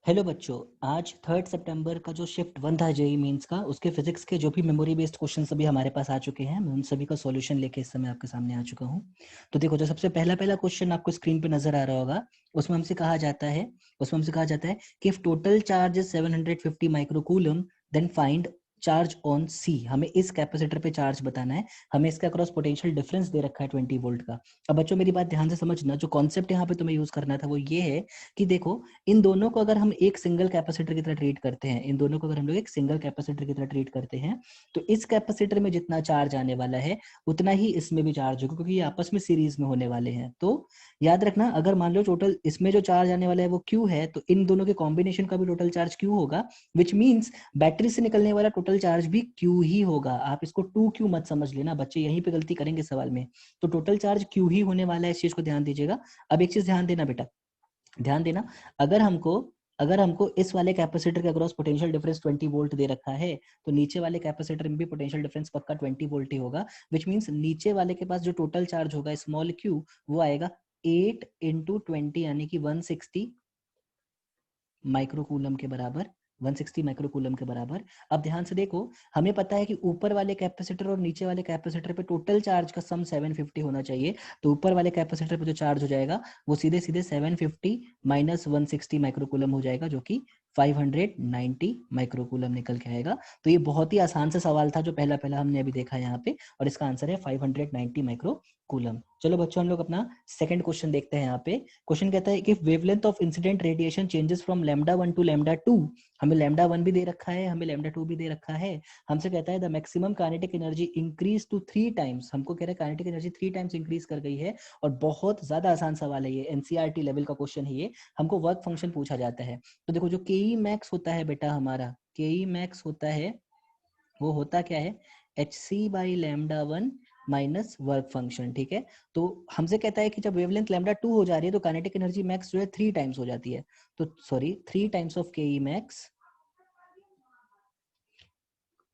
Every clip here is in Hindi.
हेलो बच्चों। आज 3 सितंबर का जो शिफ्ट 1 था जेई मेंस का, उसके फिजिक्स के जो भी मेमोरी बेस्ड क्वेश्चन सभी हमारे पास आ चुके हैं। मैं उन सभी का सॉल्यूशन लेके इस समय आपके सामने आ चुका हूं। तो देखो, जो सबसे पहला पहला क्वेश्चन आपको स्क्रीन पे नजर आ रहा होगा, उसमें हमसे कहा जाता है कि if total charge is 750 microcoulomb then find charge on C. हमें इस कैपेसिटर पे चार्ज बताना है। हमें इसका अक्रॉस पोटेंशियल डिफरेंस दे रखा है 20 वोल्ट का। अब बच्चों मेरी बात ध्यान से समझना, जो कॉन्सेप्ट यहाँ पे तुम्हें यूज करना था वो ये है कि देखो, इन दोनों को अगर हम एक सिंगल कैपेसिटर की तरह ट्रीट करते हैं, इन दोनों को अगर हम लोग एक सिंगल कैपेसिटर की तरह ट्रीट करते हैं, तो इस कैपेसिटर में जितना चार्ज आने वाला है उतना ही इसमें भी चार्ज होगा, क्योंकि ये आपस में सीरीज में होने वाले हैं। तो याद रखना, अगर मान लो टोटल इसमें जो चार्ज आने वाला है वो Q है, तो इन दोनों के कॉम्बिनेशन का भी टोटल चार्ज Q होगा, विच मीन्स बैटरी से निकलने वाला टोटल चार्ज भी Q ही होगा। आप इसको 2Q मत समझ लेना, बच्चे यहीं पे गलती करेंगे सवाल में। तो टोटल चार्ज Q ही होने वाला है, इस चीज को ध्यान दीजिएगा। अब एक चीज ध्यान देना बेटा, ध्यान देना। अगर हमको अगर हमको इस वाले कैपेसिटर के अक्रॉस पोटेंशियल डिफरेंस 20 वोल्ट दे रखा है, तो नीचे वाले कैपेसिटर में भी पोटेंशियल डिफरेंस पक्का 20 वोल्ट ही होगा, विच मीन्स नीचे वाले के पास जो टोटल चार्ज होगा स्मॉल q, वो आएगा 8 इंटू 20 यानी कि 160 माइक्रोकूलम के बराबर। 160 माइक्रोकूलम के बराबर। अब ध्यान से देखो, हमें पता है कि ऊपर वाले कैपेसिटर और नीचे वाले कैपेसिटर पे टोटल चार्ज का सम 750 होना चाहिए। तो ऊपर वाले कैपेसिटर पे जो चार्ज हो जाएगा वो सीधे सीधे 750 माइनस 160 माइक्रोकूलम हो जाएगा, जो कि 590 माइक्रोकूलम निकल के आएगा। तो ये बहुत ही आसान सा सवाल था जो पहला पहला हमने अभी देखा यहाँ पे, और इसका आंसर है 590 माइक्रोकूलम। चलो बच्चों, हम लोग अपना सेकंड क्वेश्चन देखते हैं। यहाँ पे क्वेश्चन कहता है कि wavelength of incident radiation changes from λ1 to λ2। हमें λ1 भी दे रखा है, हमें λ2 भी दे रखा है। हमसे कहता है the maximum kinetic energy increase to 3 times. हमको कह रहा है काइनेटिक एनर्जी 3 टाइम्स इंक्रीज कर गई है। और बहुत ज्यादा आसान सवाल है ये, एनसीईआरटी लेवल का क्वेश्चन है ये। हमको वर्क फंक्शन पूछा जाता है। तो देखो, जो केई मैक्स होता है बेटा, हमारा केई मैक्स होता है, वो होता क्या है, h c by λ1 minus work function. ठीक है, तो हमसे कहता है कि जब वेवलेंथ λ2 हो जा रही है तो काइनेटिक एनर्जी मैक्स जो है 3 टाइम्स हो जाती है। तो sorry, 3 times of K E max,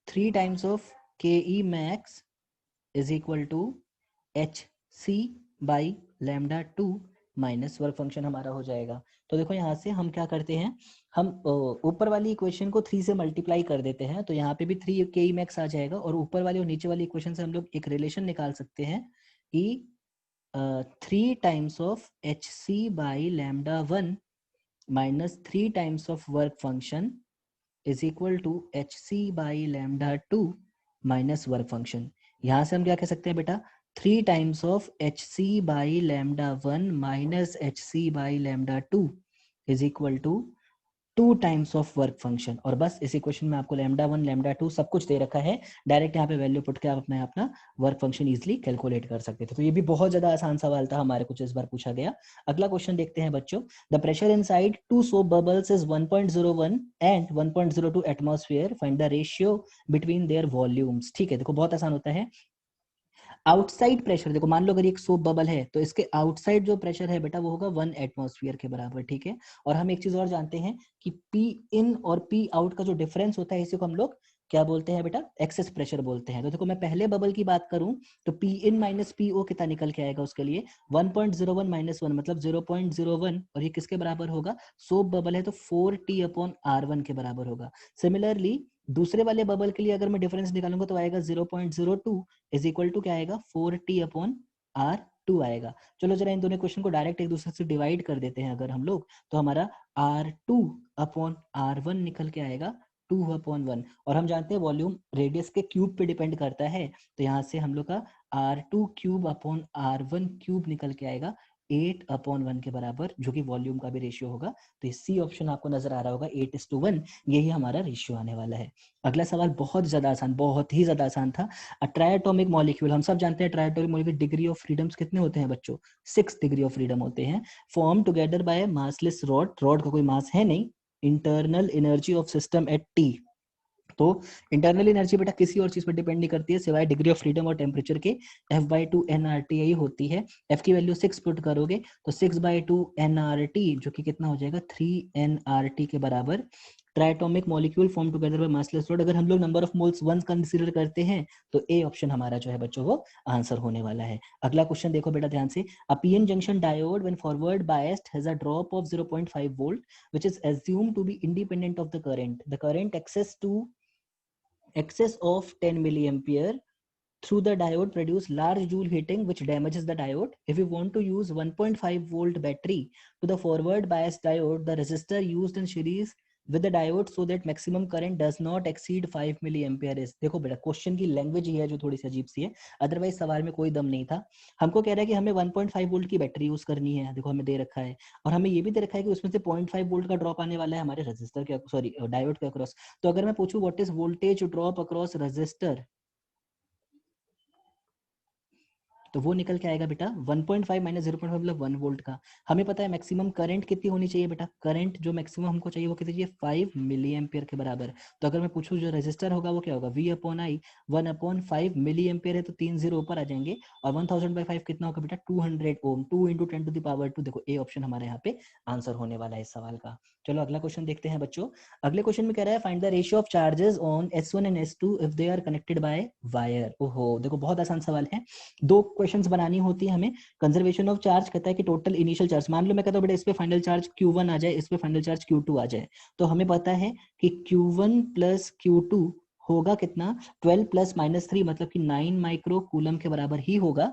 3 times of K E max is equal to h c by λ2 minus work function हमारा हो जाएगा। तो देखो, यहाँ से हम क्या करते हैं, हम ऊपर वाली इक्वेशन को 3 से मल्टीप्लाई कर देते हैं, तो यहाँ पे भी 3 के ई मैक्स आ जाएगा। और ऊपर वाली और नीचे वाली इक्वेशन से हम लोग एक रिलेशन निकाल सकते हैं कि 3 times of h c by λ1 minus 3 times of work function is equal to h c by λ2 minus work function. यहाँ से हम क्या कह सकते हैं बेटा, 3 times of h c by λ1 minus h c by λ2 is equal to 2 times of work function. और बस इस इक्वेशन में आपको λ1 λ2 सब कुछ दे रखा है, डायरेक्ट यहाँ पे वैल्यू पुट के आप अपना अपना वर्क फंक्शन इजिली कैलकुलेट कर सकते थे। तो ये भी बहुत ज्यादा आसान सवाल था, हमारे कुछ इस बार पूछा गया। अगला क्वेश्चन देखते हैं बच्चों। The pressure inside to soap bubbles is 1.01 and 1.02 atmosphere, find the ratio between their volumes. ठीक है, देखो बहुत आसान होता है। आउटसाइड प्रेशर, देखो मान लो अगर एक सोप बबल है तो इसके आउटसाइड जो प्रेशर है बेटा वो होगा 1 एटमॉस्फेयर के बराबर। ठीक है, और हम एक चीज और जानते हैं कि पी इन और पी आउट का जो डिफरेंस होता है इसी को हम लोग क्या बोलते हैं बेटा, एक्सेस प्रेशर बोलते हैं। तो देखो, मैं पहले बबल की बात करूं तो P in minus P O कितना निकल के आएगा, उसके लिए 1.01 माइनस 1 मतलब 0.01, और ये किसके बराबर होगा, सोप बबल है तो 4t अपॉन R1 के बराबर होगा। सिमिलरली दूसरे वाले बबल के लिए अगर मैं डिफरेंस निकालूंगा तो आएगा 0.02 इज इक्वल टू क्या आएगा, 4t अपॉन R2 आएगा। चलो जरा इन दोनों क्वेश्चन को डायरेक्ट एक दूसरे से डिवाइड कर देते हैं अगर हम लोग, तो हमारा R2 अपॉन R1 निकल के आएगा 2 अपॉन 1। और हम जानते हैं वॉल्यूम रेडियस के क्यूब पे डिपेंड करता है, तो यहाँ से हम लोग का R2 cube upon R1 cube निकल के आएगा 8 अपॉन 1 के बराबर, जो कि वॉल्यूम का भी रेशियो होगा। तो सी ऑप्शन आपको नजर आ रहा होगा, 8:1, यही हमारा रेशियो आने वाला है। अगला सवाल बहुत ज्यादा आसान, बहुत ही ज्यादा आसान था। ट्राइएटॉमिक मॉलिक्यूल, हम सब जानते हैं triatomic molecule degree of freedoms कितने होते हैं बच्चों, 6 डिग्री ऑफ फ्रीडम होते हैं। Form together by massless rod, rod का कोई मास है नहीं। Internal energy of system at T, तो इंटरनल एनर्जी बेटा किसी और चीज पर डिपेंड नहीं करती है सिवाय डिग्री ऑफ फ्रीडम और टेम्परेचर के। F/2 nRT होती है। F की वैल्यू 6 पुट करोगे तो 6/2 nRT, जो कि कितना हो जाएगा 3 nRT के बराबर। Triatomic molecule form together by massless load. अगर हम लोग number of moles once consider करते हैं तो ए ऑप्शन हमारा जो है बच्चों वो आंसर होने वाला है। अगला क्वेश्चन देखो बेटा ध्यान से, अ PN junction diode when forward biased has a drop of 0.5 volt which is assumed to be independent of the current. The current excess of 10 milliampere through the diode produce large joule heating which damages the diode. If we want to use 1.5 volt battery to the forward bias diode, the resistor used in series with the diode so that maximum current does not exceed 5 milliampere is। देखो बेटा क्वेश्चन की लैंग्वेज ही है जो थोड़ी सी अजीब सी है, अदरवाइज सवाल में कोई दम नहीं था। हमको कह रहा है कि हमें 1.5 वोल्ट की बैटरी यूज करनी है, देखो हमें दे रखा है, और हमें ये भी दे रखा है कि उसमें से 0.5 वोल्ट का ड्रॉप आने वाला है हमारे रेजिस्टर के सॉरी डायोड के अक्रॉस। तो अगर मैं पूछूं what is voltage drop across resistor, तो वो निकल के आएगा बेटा 1.5 माइनस 0.5 मतलब 1 वोल्ट का। हमें पता है मैक्सिमम करंट कितनी होनी चाहिए बेटा, करंट जो मैक्सिमम हमको चाहिए वो कितनी चाहिए 5 मिली एम्पियर के बराबर। तो अगर मैं पूछूं जो रेजिस्टर होगा वो क्या होगा V upon I, 1/5 milli ampere है तो 3 जीरो ऊपर आ जाएंगे, और 1000/5 कितना होगा बेटा 200 ओम, 2 इंटू 10 टू द पावर 2। देखो ए ऑप्शन हमारे यहाँ पे आंसर होने वाला है इस सवाल का। चलो अगला क्वेश्चन देखते हैं बच्चों। अगले क्वेश्चन में कह रहा है find the ratio of charges on S1 and S2 if they are connected by wire. ओहो देखो बहुत आसान सवाल है, दो क्वेश्चंस बनानी होती है हमें। कंजर्वेशन ऑफ चार्ज कहता है कि टोटल इनिशियल चार्ज, मान लो मैं कहता हूं बेटा इस पे फाइनल चार्ज Q1 आ जाए, इस पे फाइनल चार्ज Q2 आ जाए, तो हमें पता है कि Q1 प्लस Q2 होगा कितना 12 प्लस माइनस 3 मतलब कि 9 माइक्रो कूलम के बराबर ही होगा,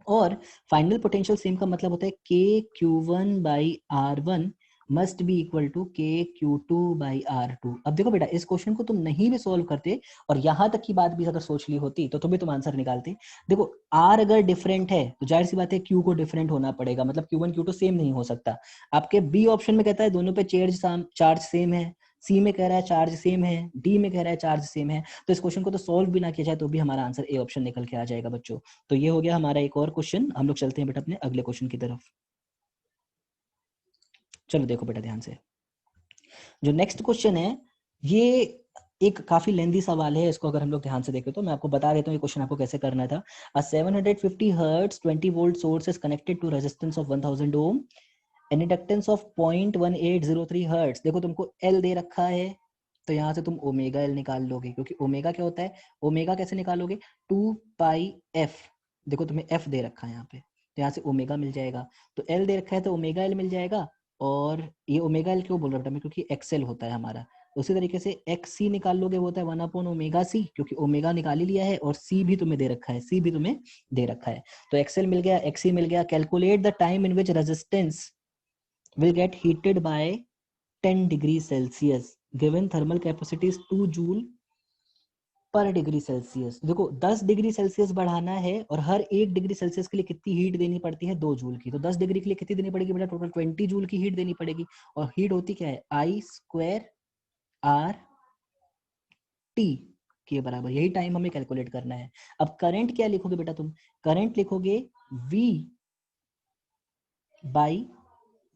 और फाइनल पोटेंशियल सेम का मतलब होता है K Q1/R1 must be equal to KQ2/R2। अब देखो बेटा इस क्वेश्चन को तुम नहीं भी सॉल्व करते और यहां तक की बात भी अगर सोच ली होती तो भी तुम आंसर निकालते। देखो R अगर डिफरेंट है तो जाहिर सी बात है Q को डिफरेंट होना पड़ेगा, मतलब Q1 Q2 सेम नहीं हो सकता। आपके बी ऑप्शन में कहता है दोनों पे चार्ज सेम है, सी में कह रहा है चार्ज सेम है, डी में कह रहा है चार्ज सेम है, तो इस क्वेश्चन को तो सॉल्व भी ना किया जाए तो भी हमारा आंसर ए ऑप्शन निकल के आ जाएगा बच्चों। तो ये हो गया हमारा एक और क्वेश्चन। हम लोग चलते हैं बेटा अपने अगले क्वेश्चन की तरफ। चलो देखो बेटा ध्यान से, जो नेक्स्ट क्वेश्चन है ये एक काफी लेंदी सवाल है, इसको अगर हम लोग ध्यान से देखें तो मैं आपको बता देता हूँ ये क्वेश्चन आपको कैसे करना था। A 750 hertz 20 volt source is connected to resistance of 1000 ohm and inductance of 0.1803 hertz. देखो तुमको एल दे रखा है तो यहाँ से तुम ओमेगा एल निकाल लोगे, क्योंकि ओमेगा क्या होता है, ओमेगा कैसे निकालोगे 2 पाई एफ, देखो तुम्हें एफ दे रखा है यहाँ पे तो यहाँ से ओमेगा मिल जाएगा, तो एल दे रखा है तो ओमेगा एल मिल जाएगा। और ये ओमेगा एल क्यों बोल रहा हूँ क्योंकि एक्सएल होता है हमारा, उसी तरीके से एक्स सी निकाल लोगे वो होता है 1/ओमेगा सी, क्योंकि ओमेगा निकाल ही लिया है और सी भी तुम्हें दे रखा है, सी भी तुम्हें दे रखा है। तो एक्सएल मिल गया, एक्सी मिल गया। Calculate the time in which resistance will get heated by 10 degree Celsius given thermal capacity is 2 joule पर डिग्री सेल्सियस। देखो 10 डिग्री सेल्सियस बढ़ाना है और हर 1 डिग्री सेल्सियस के लिए कितनी हीट देनी पड़ती है 2 जूल की, तो 10 डिग्री के लिए कितनी देनी पड़ेगी बेटा टोटल 20 जूल की हीट देनी पड़ेगी, और हीट होती क्या है I²RT के बराबर, यही टाइम हमें कैलकुलेट करना है। अब करंट क्या लिखोगे बेटा तुम, करंट लिखोगे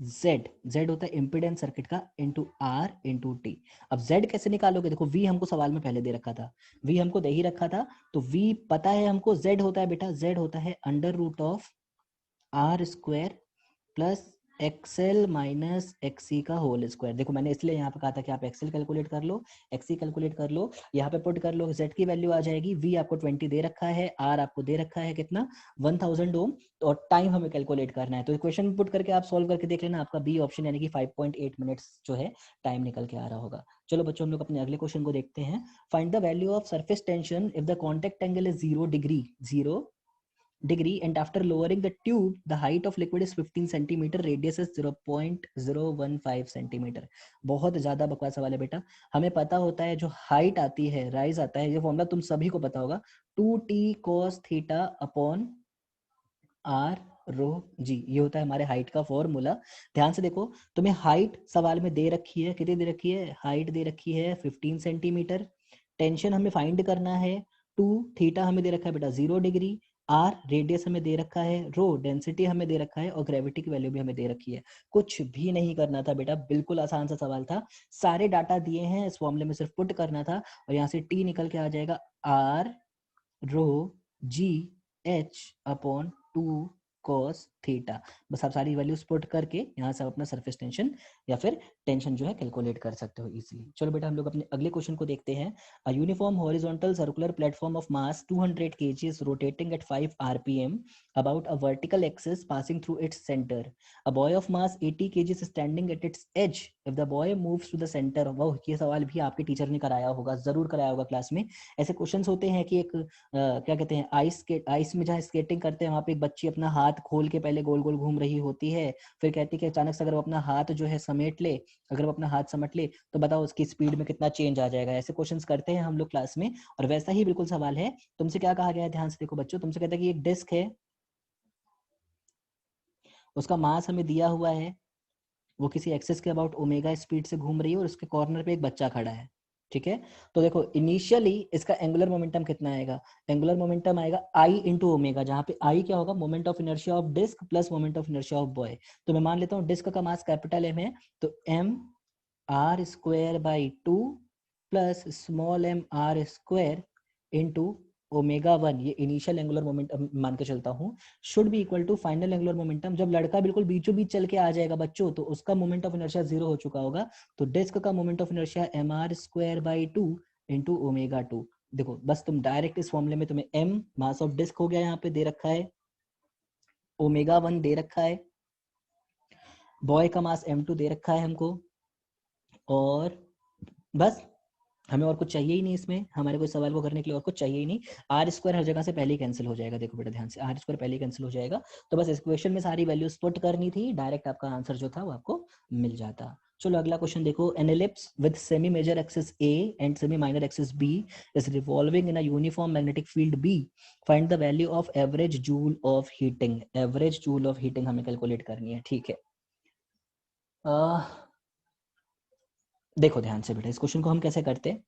V/Z, Z होता है इम्पीडेंस सर्किट का इंटू R इंटू T। अब Z कैसे निकालोगे, देखो V हमको सवाल में पहले दे रखा था, V हमको दे ही रखा था, तो V पता है हमको, Z होता है बेटा, Z होता है √R² plus XL minus XC का होल स्क्वायर। देखो मैंने इसलिए यहाँ पे कहा था कि आप एक्सएल कैलकुलेट कर लो, एक्सी कैलकुलेट कर लो, यहाँ पे पुट कर लो, जेड की वैल्यू आ जाएगी, वी आपको 20 दे रखा है, आर आपको दे रखा है कितना 1000 ओम, और टाइम हमें कैलकुलेट करना है। तो इक्वेशन पुट करके आप सोल्व करके देख लेना, आपका बी ऑप्शन यानी कि 5.8 मिनट्स जो है टाइम निकल के आ रहा होगा। चलो बच्चों हम लोग अपने अगले क्वेश्चन को देखते हैं। Find the value of surface tension if the contact angle is 0 degree and after lowering the tube the height of liquid is 15 centimeter, radius is 0.015 centimeter। बहुत ज्यादा बकवास सवाल है बेटा। हमें पता होता है जो हाइट आती है, राइज आता है, ये फॉर्मूला तुम सभी को पता होगा 2t cos theta upon r रो जी, ये होता है हमारे हाइट का फॉर्मूला। ध्यान से देखो तुम्हें हाइट सवाल में दे रखी है, कितनी दे रखी है, हाइट दे रखी है 15 सेंटीमीटर, टेंशन हमें फाइंड करना है 2, थीटा हमें दे रखा है बेटा 0 डिग्री, आर रेडियस हमें दे रखा है, रो डेंसिटी हमें दे रखा है, और ग्रेविटी की वैल्यू भी हमें दे रखी है। कुछ भी नहीं करना था बेटा, बिल्कुल आसान सा सवाल था, सारे डाटा दिए हैं, इस फॉर्मूले में सिर्फ पुट करना था और यहाँ से टी निकल के आ जाएगा R rho G H upon 2 cos theta. बस आप सारी वैल्यूज पुट करके यहाँ से आप अपना सरफेस टेंशन या फिर टेंशन जो है कैलकुलेट कर सकते हो इजीली। चलो बेटा हम लोग अपने अगले क्वेश्चन को देखते हैं। A uniform horizontal circular platform of mass 200 kg is rotating at 5 rpm about a vertical axis passing through its center. A boy of mass 80 kg is standing at its edge. If the boy moves to the center, वाह ये सवाल भी आपके टीचर ने कराया होगा, जरूर कराया होगा क्लास में। ऐसे क्वेश्चंस होते हैं कि एक क्या कहते हैं, आइस में जहाँ स्केटिंग करते हैं वहां पे एक बच्ची अपना हाथ खोल के पहले गोल गोल घूम रही होती है, फिर कहती है कि अचानक से अगर वो अपना हाथ जो है समेट ले, अगर वो अपना हाथ समेट ले तो बताओ उसकी स्पीड में कितना चेंज आ जाएगा। ऐसे क्वेश्चंस करते हैं हम लोग क्लास में, और वैसा ही बिल्कुल सवाल है। तुमसे क्या कहा गया है, ध्यान से देखो बच्चों, तुमसे कहता है कि एक डिस्क है, उसका मास हमें दिया हुआ है, वो किसी एक्सिस के अबाउट ओमेगा स्पीड से घूम रही है और उसके कॉर्नर पे एक बच्चा खड़ा है, ठीक है। तो देखो इनिशियली इसका एंगुलर मोमेंटम कितना आएगा, एंगुलर मोमेंटम आएगा आई इंटू ओमेगा, जहां पे आई क्या होगा, moment of inertia of disc plus moment of inertia of boy. तो मैं मान लेता हूँ डिस्क का मास कैपिटल एम है, तो M R square by 2 plus small M R square into omega 1, ये इनिशियल एंगुलर मोमेंटम मान के चलता हूँ, should be equal to final angular momentum. जब लड़का बिल्कुल बीचों बीच चल के आ जाएगा बच्चों, तो उसका मोमेंट ऑफ इनर्शिया 0 हो चुका होगा, तो डिस्क का moment of inertia M R square by 2 into omega 2। देखो बस तुम डायरेक्ट इस फॉर्मूले में तुम्हें एम मास ऑफ डिस्क हो गया, यहाँ पे दे रखा है, ओमेगा 1 दे रखा है, बॉय का मास m2 दे रखा है हमको, और बस हमें और कुछ चाहिए ही नहीं इसमें, हमारे कोई सवाल को करने के लिए और कुछ चाहिए ही नहीं। आर स्क्वायर हर जगह से पहले ही कैंसिल हो जाएगा, देखो बेटा ध्यान से, आर स्क्वायर पहले ही कैंसिल हो जाएगा। तो बस इस क्वेश्चन में सारी वैल्यूज पुट करनी थी, डायरेक्ट आपका आंसर जो था वो आपको मिल जाता। चलो अगला क्वेश्चन देखो। An ellipse with semi major axis A and semi minor axis B is revolving in a uniform magnetic field B, find the value of average joule of heating. Average joule of heating हमें कैलकुलेट करनी है, ठीक है। देखो ध्यान से बेटा, इस क्वेश्चन को हम कैसे करते हैं,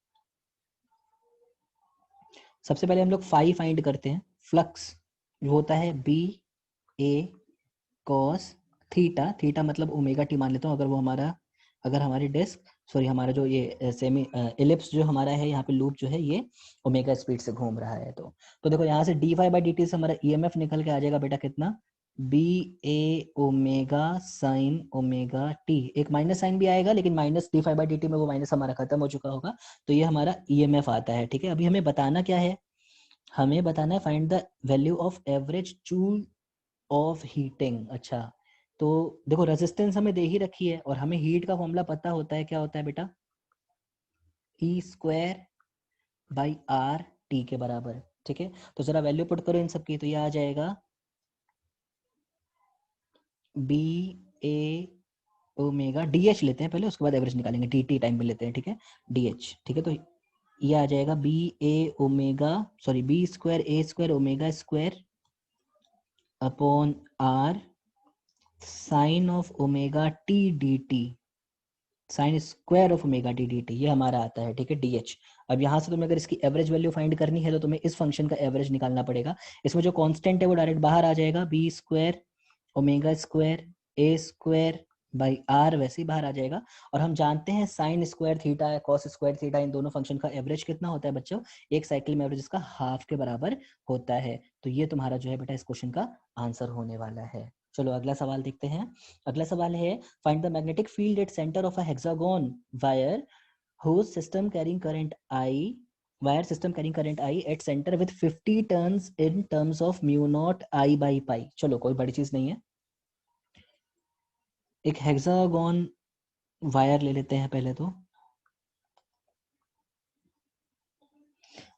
सबसे पहले हम लोग फाई फाइंड करते हैं। फ्लक्स जो होता है बी ए कॉस थीटा, थीटा मतलब ओमेगा टी मान लेता हूँ, अगर वो हमारा, अगर हमारी डिस्क सॉरी हमारा जो ये सेमी एलिप्स जो हमारा है, यहाँ पे लूप जो है ये ओमेगा स्पीड से घूम रहा है, तो देखो यहाँ से D phi by D T से हमारा ईएमएफ निकल के आ जाएगा बेटा कितना, B A omega sine omega T, एक माइनस साइन भी आएगा लेकिन minus D phi by D T में वो माइनस हमारा खत्म हो चुका होगा, तो ये हमारा ईएमएफ आता है, ठीक है। अभी हमें बताना क्या है, हमें बताना है find the value of average joule of heating. अच्छा तो देखो रेजिस्टेंस हमें दे ही रखी है, और हमें हीट का फॉर्मूला पता होता है, क्या होता है बेटा, E square by R T के बराबर, ठीक है। तो जरा वैल्यू पुट करो इन सब की, तो ये आ जाएगा B A omega D H लेते हैं पहले, उसके बाद एवरेज निकालेंगे, डी टी टाइम में लेते हैं, ठीक है, डी एच, ठीक है। तो ये आ जाएगा B A omega sorry B square A square omega square upon R sine of omega T D T, sine square of omega T D T, ये हमारा आता है, ठीक है, डी एच। अब यहाँ से तुम्हें अगर इसकी एवरेज वैल्यू फाइंड करनी है तो तुम्हें इस फंक्शन का एवरेज निकालना पड़ेगा। इसमें जो कांस्टेंट है वो डायरेक्ट बाहर आ जाएगा, B square omega square A square by R वैसे ही बाहर आ जाएगा। और हम जानते हैं साइन स्क्वायर थीटा है कॉस स्क्वायर थीटा, इन दोनों फंक्शन का एवरेज कितना होता है बच्चों, एक साइकिल में एवरेज इसका हाफ के बराबर होता है। तो ये तुम्हारा जो है बेटा इस क्वेश्चन का आंसर होने वाला है। चलो अगला सवाल देखते हैं। अगला सवाल है find the magnetic field at centre of a hexagon wire whose system carrying current I wire system carrying current I at center with 50 turns in terms of mu naught I by pi। चलो कोई बड़ी चीज नहीं है, एक हेक्सागोन वायर ले लेते हैं पहले। तो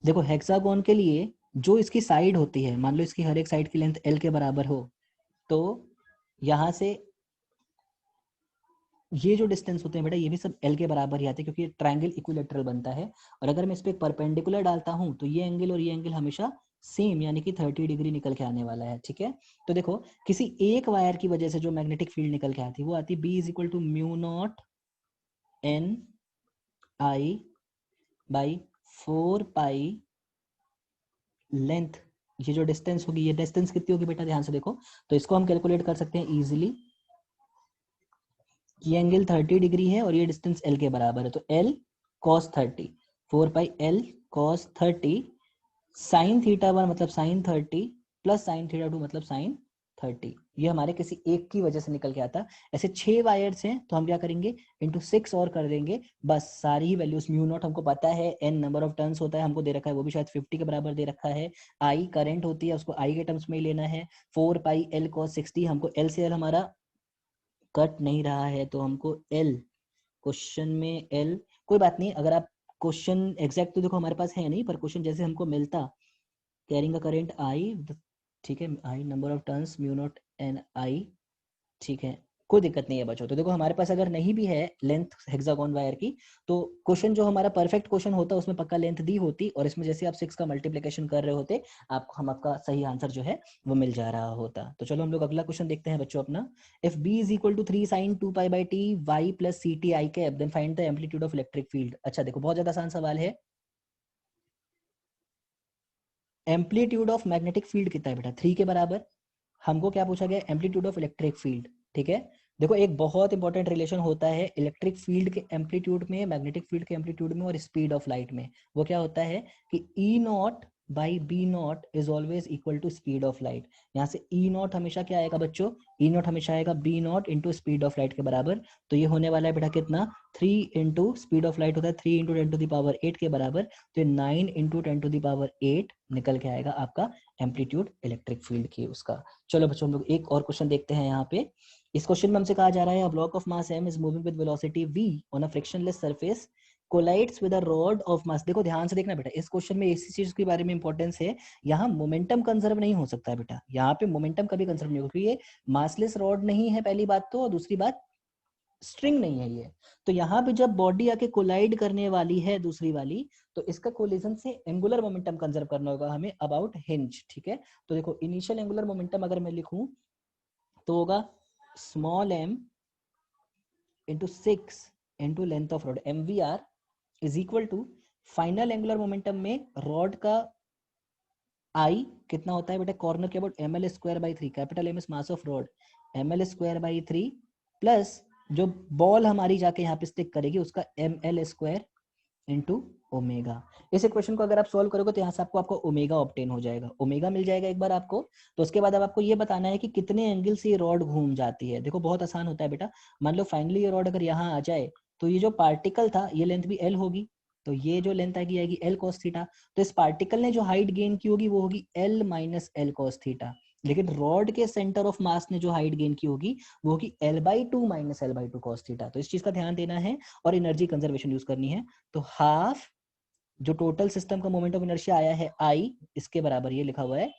देखो हेक्सागोन के लिए जो इसकी साइड होती है, मान लो इसकी हर एक साइड की लेंथ L के बराबर हो, तो यहाँ से ये जो डिस्टेंस होते हैं बेटा ये भी सब L के बराबर ही आते हैं, क्योंकि ट्रायंगल इक्विलेटरल बनता है। और अगर मैं इस पे परपेंडिकुलर डालता हूँ तो ये एंगल और ये एंगल हमेशा सेम यानी कि 30 डिग्री निकल के आने वाला है, ठीक है। तो देखो किसी एक वायर की वजह से जो मैग्नेटिक फील्ड निकल के आती है वो आती है B is equal to mu naught N I by 4 pi length, ये जो डिस्टेंस होगी, ये डिस्टेंस कितनी होगी बेटा ध्यान से देखो, तो इसको हम कैलकुलेट कर सकते हैं इजीली। ये एंगल 30 डिग्री है और ये डिस्टेंस L के बराबर है, तो L cos 30, 4 पाई L cos 30 साइन थीटा 1 मतलब साइन 30 प्लस साइन थीटा 2 मतलब साइन 30, ये हमारे किसी एक की वजह से निकल के आता। ऐसे 6 वायर्स हैं तो हम क्या करेंगे, इंटू 6 और कर देंगे, बस सारी ही वैल्यूज। म्यू नॉट हमको पता है, एन नंबर ऑफ टर्न्स होता है, हमको दे रखा है, वो भी शायद 50 के बराबर दे रखा है। आई करंट होती है, उसको आई के टर्म्स में ही लेना है। 4 पाई एल cos 60, हमको एल से एल हमारा कट नहीं रहा है, तो हमको एल, क्वेश्चन में एल, कोई बात नहीं, अगर आप क्वेश्चन एग्जैक्ट तो देखो हमारे पास है नहीं, पर क्वेश्चन जैसे हमको मिलता, कैरिंग अ करंट आई, ठीक है, I number of turns mu naught N I, ठीक है, कोई दिक्कत नहीं है बच्चों। तो देखो हमारे पास अगर नहीं भी है लेंथ हेक्सागोन वायर की, तो क्वेश्चन जो हमारा परफेक्ट क्वेश्चन होता उसमें पक्का लेंथ दी होती, और इसमें जैसे आप 6 का मल्टीप्लिकेशन कर रहे होते, आपको हम आपका सही आंसर जो है वो मिल जा रहा होता। तो चलो हम लोग अगला क्वेश्चन देखते हैं बच्चों अपना। If b is equal to 3 sin 2 pi by t y plus ct I cap, then find the amplitude of electric field. अच्छा देखो बहुत ज्यादा आसान सवाल है। एम्पलीट्यूड ऑफ मैग्नेटिक फील्ड कितना है बेटा, 3 के बराबर। हमको क्या पूछा गया, एम्पलीट्यूड ऑफ इलेक्ट्रिक फील्ड, ठीक है। देखो एक बहुत इंपॉर्टेंट रिलेशन होता है इलेक्ट्रिक फील्ड के एम्पलीट्यूड में, मैग्नेटिक फील्ड के एम्पलीट्यूड में और स्पीड ऑफ लाइट में। वो क्या होता है कि E naught by B naught is always equal to speed of light. यहाँ से ई नॉट हमेशा क्या आएगा बच्चों, ई नॉट हमेशा आएगा B naught into speed of light के बराबर। तो ये होने वाला है बेटा कितना, 3 इंटू स्पीड ऑफ लाइट होता है 3 इंटू 10 टू द पावर 8 के बराबर, तो 9 इंटू 10 टू द पावर 8 निकल के आएगा आपका एम्पलीट्यूड इलेक्ट्रिक फील्ड की उसका। चलो बच्चों हम लोग एक और क्वेश्चन देखते हैं यहाँ पे। इस क्वेश्चन में हमसे कहा जा रहा है, block of mass m is moving with velocity v on a frictionless surface collides with a rod of mass. देखो ध्यान से देखना बेटा, इस क्वेश्चन में इसी चीज के बारे में इंपॉर्टेंस है। यहाँ मोमेंटम कंजर्व नहीं हो सकता है बेटा, यहाँ पे मोमेंटम कभी कंजर्व नहीं होगा, क्योंकि ये मासलेस रॉड नहीं है पहली बात तो, और दूसरी बात स्ट्रिंग नहीं है ये। तो यहाँ पे जब बॉडी आके कोलाइड करने वाली है दूसरी वाली, तो इसका कोलिजन से एंगुलर मोमेंटम कंजर्व करना होगा हमें अबाउट हिंज, ठीक है। तो देखो इनिशियल एंगुलर मोमेंटम अगर मैं लिखूं तो होगा small m into 6 into length of rod mvr is equal to final angular momentum में रॉड का I कितना होता है बेटा, कॉर्नर के about ml square by 3, capital M is mass of rod, ml square by 3 plus जो बॉल हमारी जाके यहाँ पे स्टिक करेगी उसका ml स्क्वायर इंटू ओमेगा। इस इक्वेशन को अगर आप सॉल्व करोगे तो यहाँ से आपको ओमेगा ऑब्टेन हो जाएगा, ओमेगा मिल जाएगा एक बार आपको। तो उसके बाद अब आपको ये बताना है कि कितने एंगल से ये रॉड घूम जाती है। देखो बहुत आसान होता है बेटा, मान लो फाइनली ये रॉड अगर यहाँ आ जाए, तो ये जो पार्टिकल था ये लेंथ भी एल होगी, तो ये जो लेंथ आएगी एल कॉस थीटा। तो इस पार्टिकल ने जो हाइट गेन की होगी वो होगी L minus L cos theta, लेकिन रॉड के सेंटर ऑफ मास ने जो हाइट गेन की होगी वो होगी L/2 minus L/2 cos theta. तो इस चीज का ध्यान देना है और एनर्जी कंजर्वेशन यूज करनी है। तो हाफ जो टोटल सिस्टम का मोमेंट ऑफ इनर्शिया आया है I, इसके बराबर ये लिखा हुआ है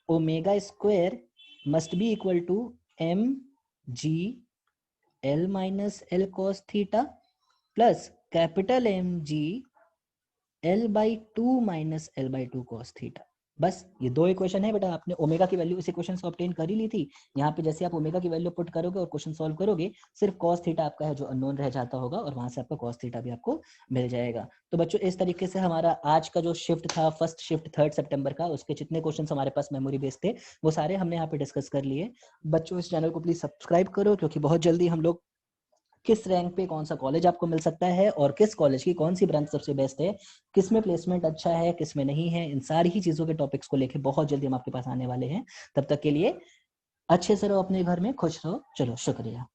omega square must be equal to m g l minus L cos theta plus capital M g L/2 minus L/2 cos theta. बस ये दो इक्वेशन है बेटा, आपने ओमेगा की वैल्यू इस इक्वेशन से ऑब्टेन कर ही ली थी। यहाँ पे जैसे आप ओमेगा की वैल्यू पुट करोगे और क्वेश्चन सॉल्व करोगे, सिर्फ कॉस थीटा आपका है जो अननोन रह जाता होगा, और वहां से आपका कॉस थीटा भी आपको मिल जाएगा। तो बच्चों इस तरीके से हमारा आज का जो शिफ्ट था, फर्स्ट शिफ्ट 3 सितंबर का, उसके जितने क्वेश्चन हमारे पास मेमोरी बेस्ड थे वो सारे हमने यहाँ पे डिस्कस कर लिए। बच्चों इस चैनल को प्लीज सब्सक्राइब करो, क्योंकि बहुत जल्दी हम लोग किस रैंक पे कौन सा कॉलेज आपको मिल सकता है और किस कॉलेज की कौन सी ब्रांच सबसे बेस्ट है, किस में प्लेसमेंट अच्छा है किस में नहीं है, इन सारी ही चीजों के टॉपिक्स को लेके बहुत जल्दी हम आपके पास आने वाले हैं। तब तक के लिए अच्छे से रहो, अपने घर में खुश रहो। चलो शुक्रिया।